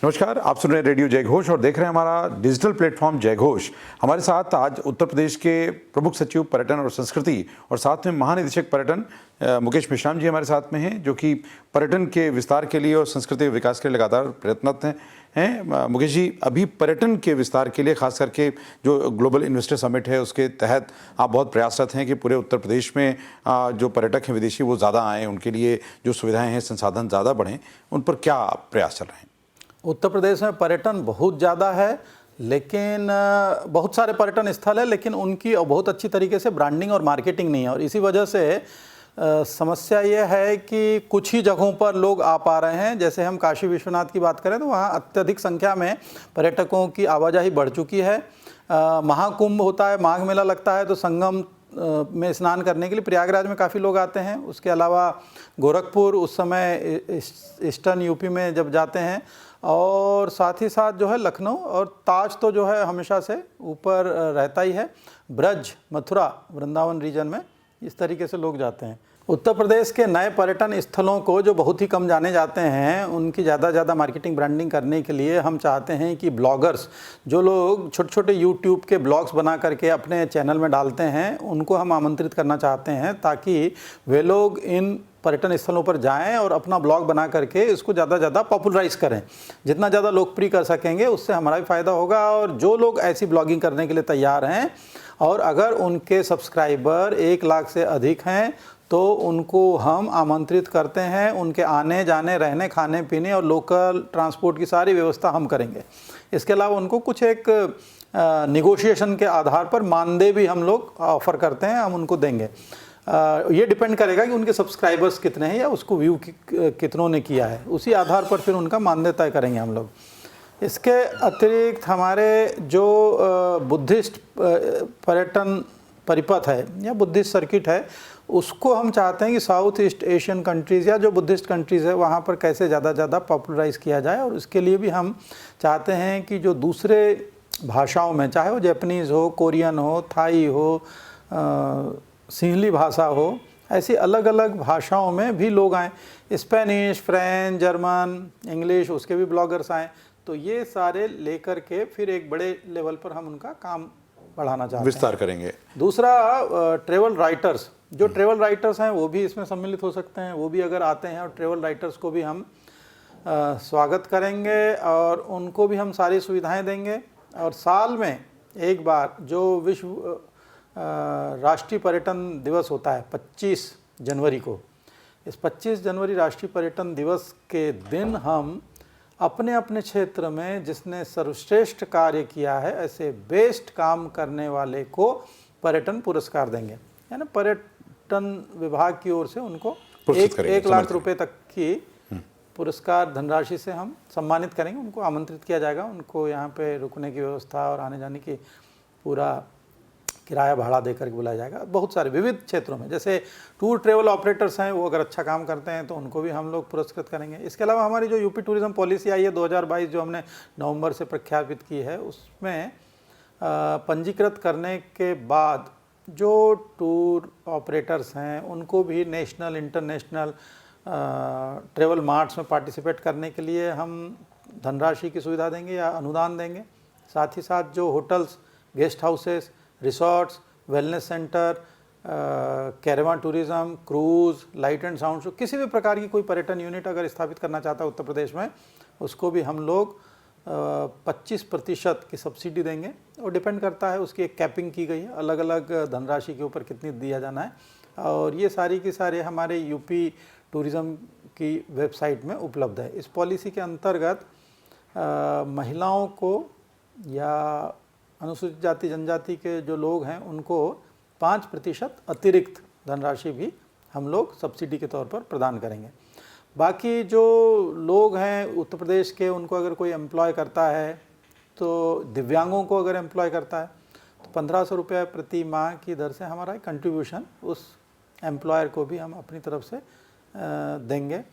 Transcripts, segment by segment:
नमस्कार, आप सुन रहे हैं रेडियो जय घोष और देख रहे हैं हमारा डिजिटल प्लेटफॉर्म जय घोष। हमारे साथ आज उत्तर प्रदेश के प्रमुख सचिव पर्यटन और संस्कृति और साथ में महानिदेशक पर्यटन मुकेश मेश्राम जी हमारे साथ में हैं, जो कि पर्यटन के विस्तार के लिए और संस्कृति के विकास के लिए लगातार प्रयत्नरत हैं। मुकेश जी, अभी पर्यटन के विस्तार के लिए खास करके जो ग्लोबल इन्वेस्टर समिट है उसके तहत आप बहुत प्रयासरत हैं कि पूरे उत्तर प्रदेश में जो पर्यटक हैं विदेशी वो ज़्यादा आएँ, उनके लिए जो सुविधाएँ हैं संसाधन ज़्यादा बढ़ें, उन पर क्या प्रयास चल रहे हैं? उत्तर प्रदेश में पर्यटन बहुत ज़्यादा है, लेकिन बहुत सारे पर्यटन स्थल है, लेकिन उनकी बहुत अच्छी तरीके से ब्रांडिंग और मार्केटिंग नहीं है। और इसी वजह से समस्या ये है कि कुछ ही जगहों पर लोग आ पा रहे हैं। जैसे हम काशी विश्वनाथ की बात करें तो वहाँ अत्यधिक संख्या में पर्यटकों की आवाजाही बढ़ चुकी है। महाकुंभ होता है, माघ मेला लगता है, तो संगम में स्नान करने के लिए प्रयागराज में काफ़ी लोग आते हैं। उसके अलावा गोरखपुर उस समय ईस्टर्न यूपी में जब जाते हैं, और साथ ही साथ जो है लखनऊ और ताज तो जो है हमेशा से ऊपर रहता ही है। ब्रज, मथुरा, वृंदावन रीजन में इस तरीके से लोग जाते हैं। उत्तर प्रदेश के नए पर्यटन स्थलों को जो बहुत ही कम जाने जाते हैं, उनकी ज़्यादा मार्केटिंग ब्रांडिंग करने के लिए हम चाहते हैं कि ब्लॉगर्स, जो लोग छोटे छोटे यूट्यूब के ब्लॉग्स बना करके अपने चैनल में डालते हैं, उनको हम आमंत्रित करना चाहते हैं ताकि वे लोग इन पर्यटन स्थलों पर जाएं और अपना ब्लॉग बना करके इसको ज़्यादा पॉपुलराइज करें। जितना ज़्यादा लोकप्रिय कर सकेंगे उससे हमारा भी फ़ायदा होगा। और जो लोग ऐसी ब्लॉगिंग करने के लिए तैयार हैं और अगर उनके सब्सक्राइबर 1 लाख से अधिक हैं तो उनको हम आमंत्रित करते हैं। उनके आने जाने, रहने, खाने पीने और लोकल ट्रांसपोर्ट की सारी व्यवस्था हम करेंगे। इसके अलावा उनको कुछ एक निगोशिएशन के आधार पर मानदेय भी हम लोग ऑफ़र करते हैं, हम उनको देंगे। ये डिपेंड करेगा कि उनके सब्सक्राइबर्स कितने हैं या उसको व्यू कितनों ने किया है, उसी आधार पर फिर उनका मानदेय तय करेंगे हम लोग। इसके अतिरिक्त हमारे जो बुद्धिस्ट पर्यटन परिपथ है या बुद्धिस्ट सर्किट है, उसको हम चाहते हैं कि साउथ ईस्ट एशियन कंट्रीज़ या जो बुद्धिस्ट कंट्रीज़ है वहाँ पर कैसे ज़्यादा पॉपुलराइज किया जाए। और इसके लिए भी हम चाहते हैं कि जो दूसरे भाषाओं में, चाहे वो जैपनीज़ हो, कोरियन हो, थाई हो, सिंहली भाषा हो, ऐसी अलग अलग भाषाओं में भी लोग आएँ। स्पेनिश, फ्रेंच, जर्मन, इंग्लिश, उसके भी ब्लॉगर्स आएँ। तो ये सारे लेकर के फिर एक बड़े लेवल पर हम उनका काम बढ़ाना चाहते हैं, विस्तार करेंगे। दूसरा, ट्रेवल राइटर्स, जो ट्रेवल राइटर्स हैं वो भी इसमें सम्मिलित हो सकते हैं। वो भी अगर आते हैं, और ट्रेवल राइटर्स को भी हम स्वागत करेंगे और उनको भी हम सारी सुविधाएं देंगे। और साल में एक बार जो विश्व राष्ट्रीय पर्यटन दिवस होता है 25 जनवरी को, इस 25 जनवरी राष्ट्रीय पर्यटन दिवस के दिन हम अपने अपने क्षेत्र में जिसने सर्वश्रेष्ठ कार्य किया है, ऐसे बेस्ट काम करने वाले को पर्यटन पुरस्कार देंगे। यानी पर्यटन विभाग की ओर से उनको 1 लाख रुपए तक की पुरस्कार धनराशि से हम सम्मानित करेंगे। उनको आमंत्रित किया जाएगा, उनको यहाँ पे रुकने की व्यवस्था और आने जाने की पूरा किराया भाड़ा देकर के बुलाया जाएगा। बहुत सारे विविध क्षेत्रों में, जैसे टूर ट्रेवल ऑपरेटर्स हैं, वो अगर अच्छा काम करते हैं तो उनको भी हम लोग पुरस्कृत करेंगे। इसके अलावा हमारी जो यूपी टूरिज्म पॉलिसी आई है 2022, जो हमने नवंबर से प्रख्यापित की है, उसमें पंजीकृत करने के बाद जो टूर ऑपरेटर्स हैं उनको भी नेशनल, इंटरनेशनल ट्रेवल मार्ट्स में पार्टिसिपेट करने के लिए हम धनराशि की सुविधा देंगे या अनुदान देंगे। साथ ही साथ जो hotels, guest houses, resorts, wellness centre, caravan tourism, cruise, light and sound show, किसी भी प्रकार की कोई पर्यटन यूनिट अगर स्थापित करना चाहता है उत्तर प्रदेश में, उसको भी हम लोग 25% की सब्सिडी देंगे। और डिपेंड करता है, उसकी एक कैपिंग की गई है, अलग अलग धनराशि के ऊपर कितनी दिया जाना है। और ये सारी की सारे हमारे यूपी टूरिज़्म की वेबसाइट में उपलब्ध है। इस पॉलिसी के अंतर्गत महिलाओं को या अनुसूचित जाति जनजाति के जो लोग हैं उनको 5% अतिरिक्त धनराशि भी हम लोग सब्सिडी के तौर पर प्रदान करेंगे। बाकी जो लोग हैं उत्तर प्रदेश के, उनको अगर कोई एम्प्लॉय करता है, तो दिव्यांगों को अगर एम्प्लॉय करता है तो 1500 रुपये प्रति माह की दर से हमारा कंट्रीब्यूशन उस एम्प्लॉयर को भी हम अपनी तरफ से देंगे।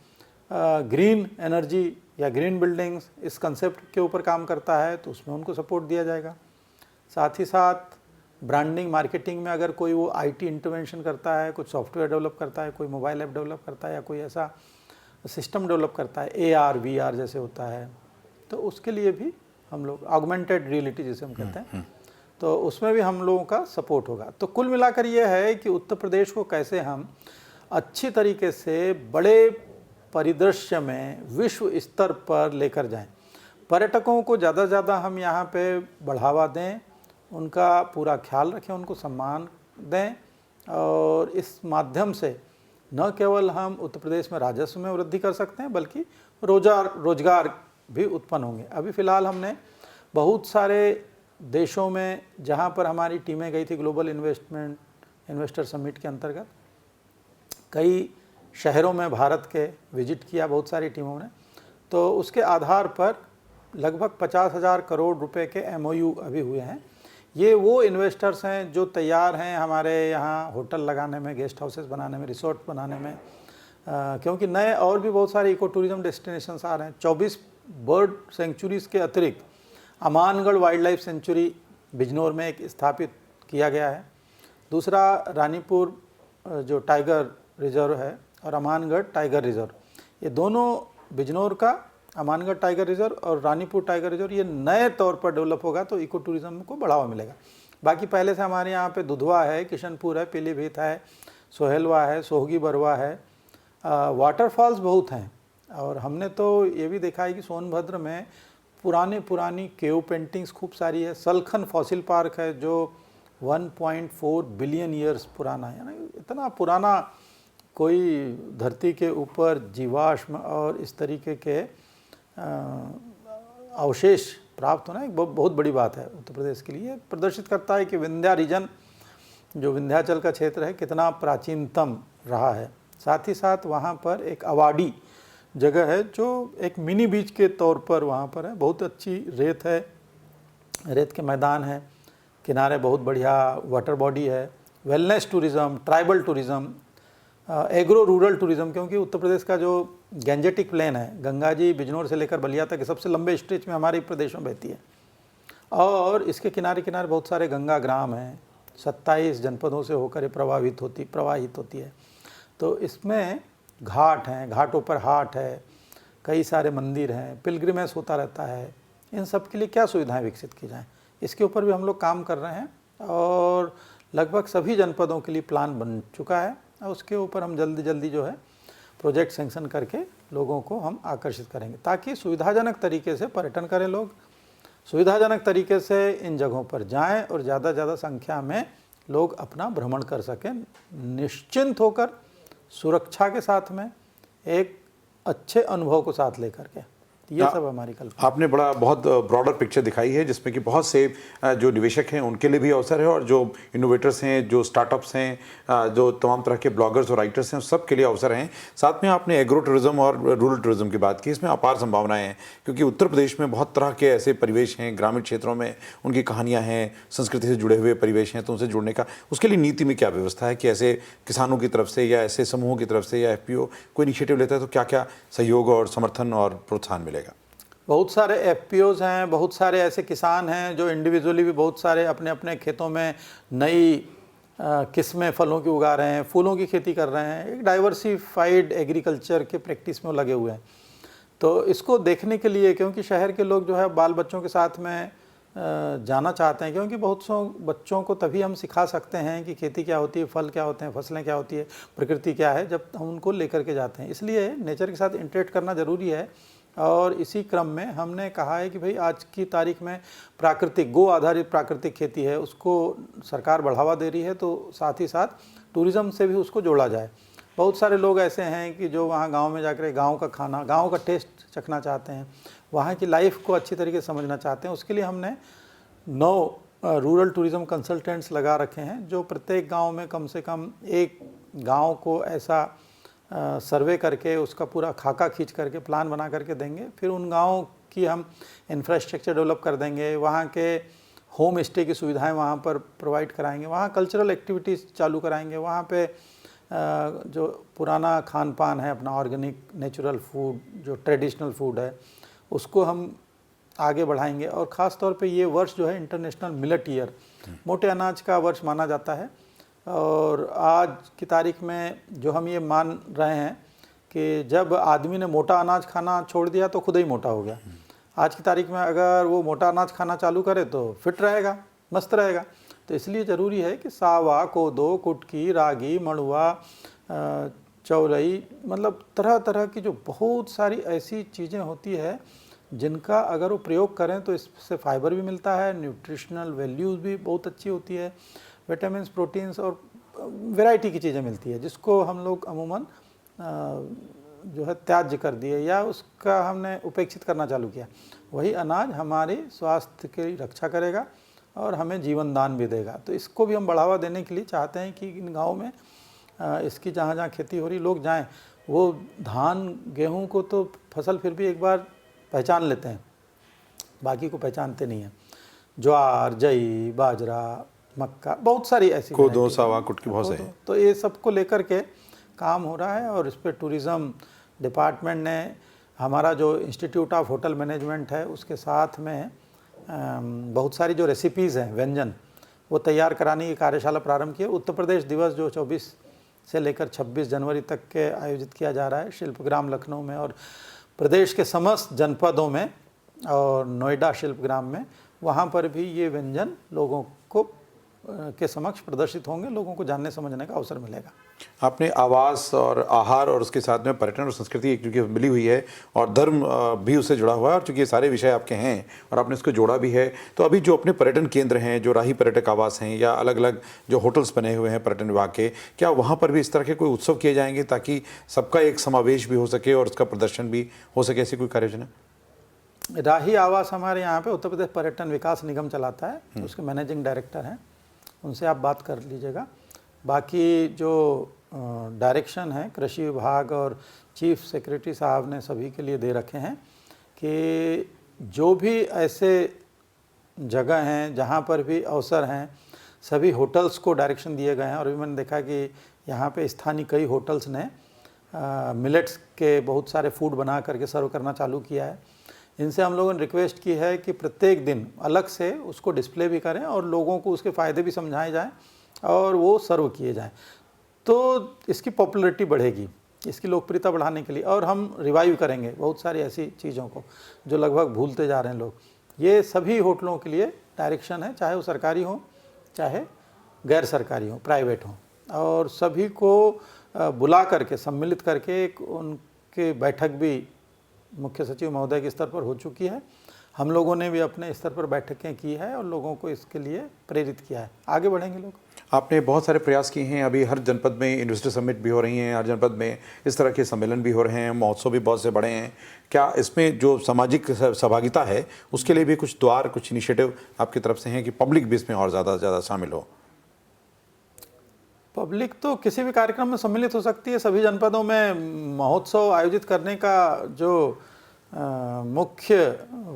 ग्रीन एनर्जी या ग्रीन बिल्डिंग्स, इस कंसेप्ट के ऊपर काम करता है तो उसमें उनको सपोर्ट दिया जाएगा। साथ ही साथ ब्रांडिंग, मार्केटिंग में अगर कोई वो आईटी इंटरवेंशन करता है, कुछ सॉफ्टवेयर डेवलप करता है, कोई मोबाइल ऐप डेवलप करता है या कोई ऐसा सिस्टम डेवलप करता है, AR VR जैसे होता है, तो उसके लिए भी हम लोग ऑगमेंटेड रियलिटी जिसे हम कहते हैं, तो उसमें भी हम लोगों का सपोर्ट होगा। तो कुल मिलाकर ये है कि उत्तर प्रदेश को कैसे हम अच्छी तरीके से बड़े परिदृश्य में विश्व स्तर पर लेकर जाएं, पर्यटकों को ज़्यादा से ज़्यादा हम यहाँ पे बढ़ावा दें, उनका पूरा ख्याल रखें, उनको सम्मान दें, और इस माध्यम से न केवल हम उत्तर प्रदेश में राजस्व में वृद्धि कर सकते हैं बल्कि रोजगार भी उत्पन्न होंगे। अभी फ़िलहाल हमने बहुत सारे देशों में जहाँ पर हमारी टीमें गई थी ग्लोबल इन्वेस्टर समिट के अंतर्गत, कई शहरों में भारत के विजिट किया बहुत सारी टीमों ने, तो उसके आधार पर लगभग 50,000 करोड़ रुपए के MOU अभी हुए हैं। ये वो इन्वेस्टर्स हैं जो तैयार हैं हमारे यहाँ होटल लगाने में, गेस्ट हाउसेस बनाने में, रिसोर्ट बनाने में, क्योंकि नए और भी बहुत सारे इको टूरिज्म डेस्टिनेशंस आ रहे हैं। 24 बर्ड सेंचुरीज़ के अतिरिक्त Amangarh wild life sanctuary Bijnor में एक स्थापित किया गया है। दूसरा रानीपुर जो टाइगर रिजर्व है और अमानगढ़ टाइगर रिजर्व, ये दोनों बिजनौर का अमानगढ़ टाइगर रिजर्व और रानीपुर टाइगर रिजर्व ये नए तौर पर डेवलप होगा, तो इको टूरिज्म को बढ़ावा मिलेगा। बाकी पहले से हमारे यहाँ पे दुधवा है, किशनपुर है, पीलीभीत है, सोहेलवा है, सोहगी बरवा है, वाटरफॉल्स बहुत हैं। और हमने तो ये भी देखा है कि सोनभद्र में पुरानी केव पेंटिंग्स खूब सारी है। सलखन फॉसिल पार्क है जो 1.4 बिलियन ईयर्स पुराना है ना, इतना पुराना कोई धरती के ऊपर जीवाश्म और इस तरीके के अवशेष प्राप्त होना एक बहुत बड़ी बात है उत्तर प्रदेश के लिए। प्रदर्शित करता है कि विंध्या रीजन जो विंध्याचल का क्षेत्र है कितना प्राचीनतम रहा है। साथ ही साथ वहाँ पर एक अवाडी जगह है जो एक मिनी बीच के तौर पर वहाँ पर है, बहुत अच्छी रेत है, रेत के मैदान है, किनारे बहुत बढ़िया वाटर बॉडी है। Wellness tourism, tribal tourism, agro rural tourism, क्योंकि उत्तर प्रदेश का जो गैंजेटिक प्लेन है, गंगा जी बिजनौर से लेकर बलिया तक सबसे लंबे स्ट्रेच में हमारे प्रदेश में बहती है, और इसके किनारे किनारे बहुत सारे गंगा ग्राम हैं, 27 जनपदों से होकर ये प्रवाहित होती है। तो इसमें घाट हैं, घाटों पर हाट है, कई सारे मंदिर हैं, पिलग्रिमेज होता रहता है। इन सब के लिए क्या सुविधाएं विकसित की जाएं, इसके ऊपर भी हम लोग काम कर रहे हैं, और लगभग सभी जनपदों के लिए प्लान बन चुका है, और उसके ऊपर हम जल्दी जो है प्रोजेक्ट सैंक्शन करके लोगों को हम आकर्षित करेंगे, ताकि सुविधाजनक तरीके से पर्यटन करें लोग, सुविधाजनक तरीके से इन जगहों पर जाएं, और ज़्यादा ज़्यादा संख्या में लोग अपना भ्रमण कर सकें निश्चिंत होकर, सुरक्षा के साथ में, एक अच्छे अनुभव को साथ लेकर के। ये सब हमारी कल्पना। आपने बहुत ब्रॉडर पिक्चर दिखाई है जिसमें कि बहुत से जो निवेशक हैं उनके लिए भी अवसर है, और जो इनोवेटर्स हैं, जो स्टार्टअप्स हैं, जो तमाम तरह के ब्लॉगर्स और राइटर्स हैं, उस सब के लिए अवसर हैं। साथ में आपने एग्रो टूरिज्म और रूरल टूरिज्म की बात की, इसमें अपार संभावनाएं हैं, क्योंकि उत्तर प्रदेश में बहुत तरह के ऐसे परिवेश हैं, ग्रामीण क्षेत्रों में उनकी कहानियाँ हैं, संस्कृति से जुड़े हुए परिवेश हैं, तो उनसे जुड़ने का उसके लिए नीति में क्या व्यवस्था है कि ऐसे किसानों की तरफ से या ऐसे समूहों की तरफ से या FPO कोई इनिशिएटिव लेता है तो क्या क्या सहयोग और समर्थन और प्रोत्साहन मिलेगा? बहुत सारे FPOs हैं, बहुत सारे ऐसे किसान हैं जो इंडिविजुअली भी बहुत सारे अपने अपने खेतों में नई किस्में फलों की उगा रहे हैं, फूलों की खेती कर रहे हैं, एक डाइवर्सिफाइड एग्रीकल्चर के प्रैक्टिस में लगे हुए हैं। तो इसको देखने के लिए, क्योंकि शहर के लोग जो है बाल बच्चों के साथ में जाना चाहते हैं, क्योंकि बहुत सौ बच्चों को तभी हम सिखा सकते हैं कि खेती क्या होती है, फल क्या होते हैं, फसलें क्या होती है, प्रकृति क्या है, जब हम उनको लेकर के जाते हैं। इसलिए नेचर के साथ इंटरेक्ट करना ज़रूरी है, और इसी क्रम में हमने कहा है कि भाई आज की तारीख में प्राकृतिक गो आधारित प्राकृतिक खेती है, उसको सरकार बढ़ावा दे रही है, तो साथ ही साथ टूरिज़्म से भी उसको जोड़ा जाए। बहुत सारे लोग ऐसे हैं कि जो वहाँ गांव में जाकर गांव का खाना, गांव का टेस्ट चखना चाहते हैं, वहाँ की लाइफ को अच्छी तरीके से समझना चाहते हैं। उसके लिए हमने 9 रूरल टूरिज़्म कंसल्टेंट्स लगा रखे हैं, जो प्रत्येक गाँव में कम से कम एक गाँव को ऐसा सर्वे करके उसका पूरा खाका खींच करके प्लान बना करके देंगे। फिर उन गाँव की हम इंफ्रास्ट्रक्चर डेवलप कर देंगे, वहाँ के होम स्टे की सुविधाएं वहाँ पर प्रोवाइड कराएंगे, वहाँ कल्चरल एक्टिविटीज़ चालू कराएंगे, वहाँ पे जो पुराना खान पान है अपना ऑर्गेनिक नेचुरल फूड, जो ट्रेडिशनल फूड है, उसको हम आगे बढ़ाएंगे। और ख़ास तौर पे ये वर्ष जो है इंटरनेशनल मिलेट ईयर, मोटे अनाज का वर्ष माना जाता है, और आज की तारीख में जो हम ये मान रहे हैं कि जब आदमी ने मोटा अनाज खाना छोड़ दिया तो खुद ही मोटा हो गया। आज की तारीख में अगर वो मोटा अनाज खाना चालू करे तो फिट रहेगा, मस्त रहेगा। तो इसलिए ज़रूरी है कि सावा, कोदो, कुटकी, रागी, मड़ुआ, चौरई, मतलब तरह तरह की जो बहुत सारी ऐसी चीज़ें होती है जिनका अगर वो प्रयोग करें तो इससे फाइबर भी मिलता है, न्यूट्रिशनल वैल्यूज़ भी बहुत अच्छी होती है, विटामिन्स, प्रोटीन्स और वैरायटी की चीज़ें मिलती है, जिसको हम लोग अमूमन जो है त्याज्य कर दिए या उसका हमने उपेक्षित करना चालू किया। वही अनाज हमारे स्वास्थ्य की रक्षा करेगा और हमें जीवन दान भी देगा। तो इसको भी हम बढ़ावा देने के लिए चाहते हैं कि इन गाँव में इसकी जहाँ जहाँ खेती हो रही लोग जाएं। वो धान गेहूं को तो फसल फिर भी एक बार पहचान लेते हैं, बाकी को पहचानते नहीं हैं। ज्वार, जई, बाजरा, मक्का, बहुत सारी ऐसी कोदो, सावा, कुटकी बहुत से हैं। तो ये सबको लेकर के काम हो रहा है और इस पर टूरिज़्म डिपार्टमेंट ने, हमारा जो इंस्टीट्यूट ऑफ होटल मैनेजमेंट है उसके साथ में बहुत सारी जो रेसिपीज़ हैं, व्यंजन, वो तैयार कराने की कार्यशाला प्रारंभ की है। उत्तर प्रदेश दिवस जो 24 से लेकर 26 जनवरी तक के आयोजित किया जा रहा है शिल्पग्राम लखनऊ में और प्रदेश के समस्त जनपदों में और नोएडा शिल्पग्राम में, वहाँ पर भी ये व्यंजन लोगों को के समक्ष प्रदर्शित होंगे, लोगों को जानने समझने का अवसर मिलेगा। आपने आवास और आहार और उसके साथ में पर्यटन और संस्कृति एक चूँकि मिली हुई है और धर्म भी उससे जुड़ा हुआ है और चूँकि ये सारे विषय आपके हैं और आपने इसको जोड़ा भी है, तो अभी जो अपने पर्यटन केंद्र हैं, जो राही पर्यटक आवास हैं या अलग अलग जो होटल्स बने हुए हैं पर्यटन विभाग के, क्या वहाँ पर भी इस तरह के कोई उत्सव किए जाएंगे ताकि सबका एक समावेश भी हो सके और उसका प्रदर्शन भी हो सके, ऐसी कोई कार्ययोजना? राही आवास हमारे यहाँ पे उत्तर प्रदेश पर्यटन विकास निगम चलाता है, उसके मैनेजिंग डायरेक्टर हैं, उनसे आप बात कर लीजिएगा। बाकी जो डायरेक्शन है कृषि विभाग और चीफ सेक्रेटरी साहब ने सभी के लिए दे रखे हैं कि जो भी ऐसे जगह हैं जहाँ पर भी अवसर हैं, सभी होटल्स को डायरेक्शन दिए गए हैं। और अभी मैंने देखा कि यहाँ पे स्थानीय कई होटल्स ने मिलेट्स के बहुत सारे फूड बना करके सर्व करना चालू किया है। इनसे हम लोगों ने रिक्वेस्ट की है कि प्रत्येक दिन अलग से उसको डिस्प्ले भी करें और लोगों को उसके फ़ायदे भी समझाए जाएं और वो सर्व किए जाएं, तो इसकी पॉपुलैरिटी बढ़ेगी, इसकी लोकप्रियता बढ़ाने के लिए। और हम रिवाइव करेंगे बहुत सारी ऐसी चीज़ों को जो लगभग भूलते जा रहे हैं लोग। ये सभी होटलों के लिए डायरेक्शन है, चाहे वो सरकारी हो चाहे गैर सरकारी हो, प्राइवेट हो, और सभी को बुला करके सम्मिलित करके एक उनके बैठक भी मुख्य सचिव महोदय के स्तर पर हो चुकी है। हम लोगों ने भी अपने स्तर पर बैठकें की है और लोगों को इसके लिए प्रेरित किया है। आगे बढ़ेंगे लोग। आपने बहुत सारे प्रयास किए हैं, अभी हर जनपद में इन्वेस्टर समिट भी हो रही हैं, हर जनपद में इस तरह के सम्मेलन भी हो रहे हैं, महोत्सव भी बहुत से बड़े हैं। क्या इसमें जो सामाजिक सहभागिता है उसके लिए भी कुछ द्वार, कुछ इनिशिएटिव आपकी तरफ से हैं कि पब्लिक भी इसमें और ज़्यादा शामिल हो? पब्लिक तो किसी भी कार्यक्रम में सम्मिलित हो सकती है। सभी जनपदों में महोत्सव आयोजित करने का जो मुख्य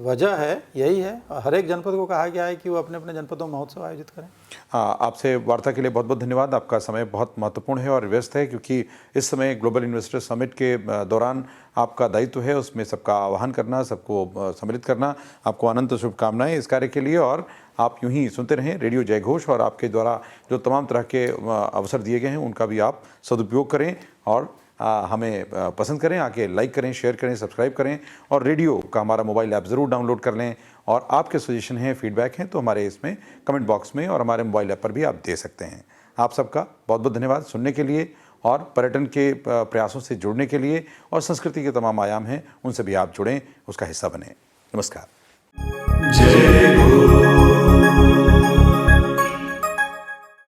वजह है यही है। हर एक जनपद को कहा गया है कि वो अपने अपने जनपदों में महोत्सव आयोजित करें। आपसे वार्ता के लिए बहुत बहुत धन्यवाद। आपका समय बहुत महत्वपूर्ण है और व्यस्त है, क्योंकि इस समय ग्लोबल इन्वेस्टर समिट के दौरान आपका दायित्व है उसमें सबका आह्वान करना, सबको सम्मिलित करना। आपको अनंत शुभकामनाएं इस कार्य के लिए और आप यूं ही सुनते रहें रेडियो जय घोष, और आपके द्वारा जो तमाम तरह के अवसर दिए गए हैं उनका भी आप सदुपयोग करें और हमें पसंद करें, आके लाइक करें, शेयर करें, सब्सक्राइब करें और रेडियो का हमारा मोबाइल ऐप ज़रूर डाउनलोड कर लें। और आपके सजेशन हैं, फीडबैक हैं तो हमारे इसमें कमेंट बॉक्स में और हमारे मोबाइल ऐप पर भी आप दे सकते हैं। आप सबका बहुत बहुत धन्यवाद सुनने के लिए और पर्यटन के प्रयासों से जुड़ने के लिए, और संस्कृति के तमाम आयाम हैं उनसे भी आप जुड़ें, उसका हिस्सा बनें। नमस्कार।